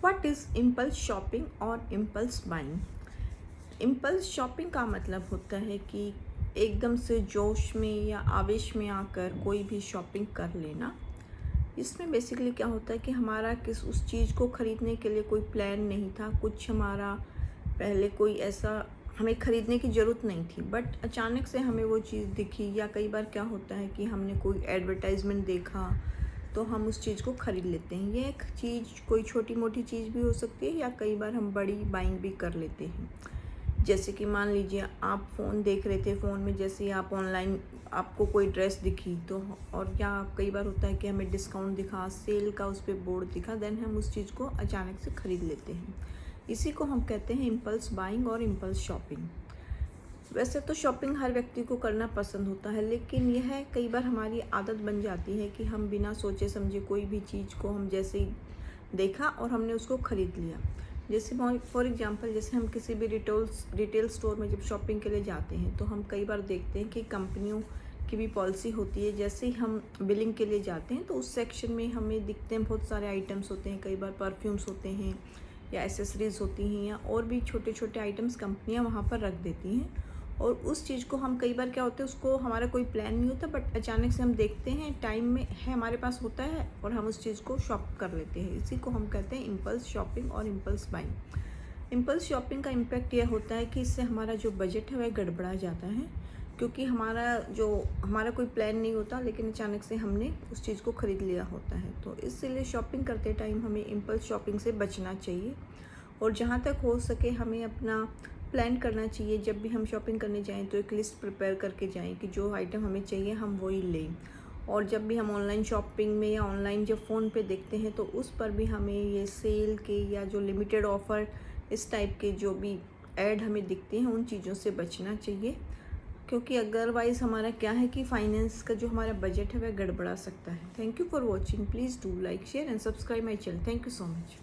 What is impulse shopping और impulse buying. Impulse shopping का मतलब होता है कि एकदम से जोश में या आवेश में आकर कोई भी शॉपिंग कर लेना। इसमें बेसिकली क्या होता है कि हमारा उस चीज़ को ख़रीदने के लिए कोई प्लान नहीं था, कुछ हमारा पहले कोई ऐसा हमें ख़रीदने की ज़रूरत नहीं थी, बट अचानक से हमें वो चीज़ दिखी। या कई बार क्या होता है कि हमने कोई एडवर्टाइजमेंट देखा तो हम उस चीज़ को ख़रीद लेते हैं। ये एक चीज़ कोई छोटी मोटी चीज़ भी हो सकती है या कई बार हम बड़ी बाइंग भी कर लेते हैं। जैसे कि मान लीजिए आप फ़ोन देख रहे थे, फ़ोन में जैसे ही आप ऑनलाइन आपको कोई ड्रेस दिखी तो, और या कई बार होता है कि हमें डिस्काउंट दिखा, सेल का उस पे बोर्ड दिखा, देन हम उस चीज़ को अचानक से ख़रीद लेते हैं। इसी को हम कहते हैं इम्पल्स बाइंग और इम्पल्स शॉपिंग। वैसे तो शॉपिंग हर व्यक्ति को करना पसंद होता है, लेकिन यह कई बार हमारी आदत बन जाती है कि हम बिना सोचे समझे कोई भी चीज़ को हम जैसे ही देखा और हमने उसको ख़रीद लिया। जैसे फॉर एग्जांपल, जैसे हम किसी भी रिटेल स्टोर में जब शॉपिंग के लिए जाते हैं तो हम कई बार देखते हैं कि कंपनियों की भी पॉलिसी होती है। जैसे ही हम बिलिंग के लिए जाते हैं तो उस सेक्शन में हमें दिखते हैं बहुत सारे आइटम्स होते हैं, कई बार परफ्यूम्स होते हैं या एसेसरीज़ होती हैं या और भी छोटे छोटे आइटम्स कंपनियां वहाँ पर रख देती हैं। और उस चीज़ को हम कई बार क्या होता है, उसको हमारा कोई प्लान नहीं होता, बट अचानक से हम देखते हैं, टाइम में है हमारे पास होता है और हम उस चीज़ को शॉप कर लेते हैं। इसी को हम कहते हैं इम्पल्स शॉपिंग और इम्पल्स बाइंग। इम्पल्स शॉपिंग का इम्पैक्ट यह होता है कि इससे हमारा जो बजट है वह गड़बड़ा जाता है, क्योंकि हमारा कोई प्लान नहीं होता, लेकिन अचानक से हमने उस चीज़ को ख़रीद लिया होता है। तो इसलिए शॉपिंग करते टाइम हमें इम्पल्स शॉपिंग से बचना चाहिए और जहाँ तक हो सके हमें अपना प्लान करना चाहिए। जब भी हम शॉपिंग करने जाएं तो एक लिस्ट प्रिपेयर करके जाएं कि जो आइटम हमें चाहिए हम वही लें। और जब भी हम ऑनलाइन शॉपिंग में या ऑनलाइन जब फ़ोन पे देखते हैं तो उस पर भी हमें ये सेल के या जो लिमिटेड ऑफ़र इस टाइप के जो भी ऐड हमें दिखते हैं उन चीज़ों से बचना चाहिए, क्योंकि अदरवाइज़ हमारा क्या है कि फाइनेंस का जो हमारा बजट है वह गड़बड़ा सकता है। Thank you for watching. Please do like, share and subscribe my channel. Thank you so much.